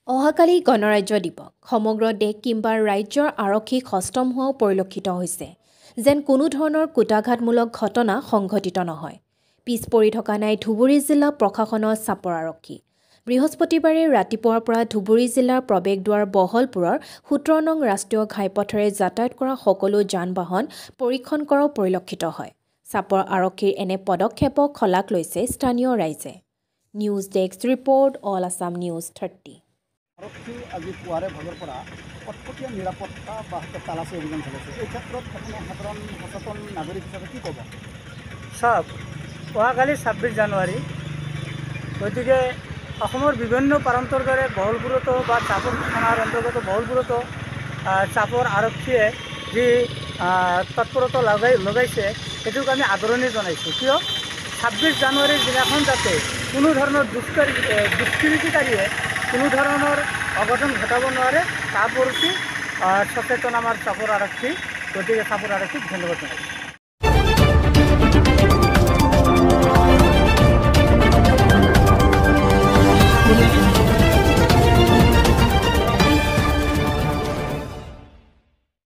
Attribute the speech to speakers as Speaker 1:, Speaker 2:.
Speaker 1: অহাকালি গণৰাজ্য দিৱস সমগ্ৰ দেশ কিংবা ৰাজ্যৰ আৰক্ষী সষ্টম হোৱাও পৰিলক্ষিত হৈছে যেন কোনো ধৰণৰ কুটাঘাতমূলক ঘটনা সংঘটিত নহয় পিছ পৰি থকা নাই ধুবুৰী জিলা প্ৰশাসনৰ চাপৰ আৰক্ষী বৃহস্পতিবাৰে ৰাতিপুৱাৰ পৰা ধুবুৰী জিলাৰ প্ৰৱেশদ্বাৰ বহলপুৰৰ 17 নং ৰাষ্ট্ৰীয় ঘাইপথেৰে যাতায়াত কৰা সকলো যান-বাহন পৰীক্ষণ কৰাও পৰিলক্ষিত হয় চাপৰ আৰক্ষীৰ এনে পদক্ষেপক খলাক লৈছে স্থানীয় ৰাইজে news desk report all Assam news 30
Speaker 2: আৰক্ষী আজি পুৱাৰে ভাগৰ পৰা কটকটীয়া নিৰাপত্তা বা তালাচী অভিযান চলাইছে এই ক্ষেত্ৰত আপোনাৰ সাধাৰণ সচেতন নাগৰিক হিচাপে কি ক'ব
Speaker 3: চাওক অহাকালি 26 জানুৱাৰী গতিকে অসমৰ বিভিন্ন প্ৰান্তৰ দৰে বহলপুৰতো বা চাপৰ থানাৰ অন্তৰ্গত বহলপুৰতো চাপৰ আৰক্ষীয়ে যি তৎপৰতা লগাইছে সেইটোক আমি আদৰণি জনাইছোঁ কিয় 26 জানুৱাৰীৰ দিনাখন যাতে কোনো ধৰণৰ দুষ্কৃতিকাৰীয়ে কোনো ধৰণৰ অঘটন ঘটাব নোৱাৰে তাৰ প্ৰতি সচেতন আমাৰ চাপৰ আৰক্ষী গতিকে চাপৰ আৰক্ষীক ধন্যবাদ জনাইছোঁ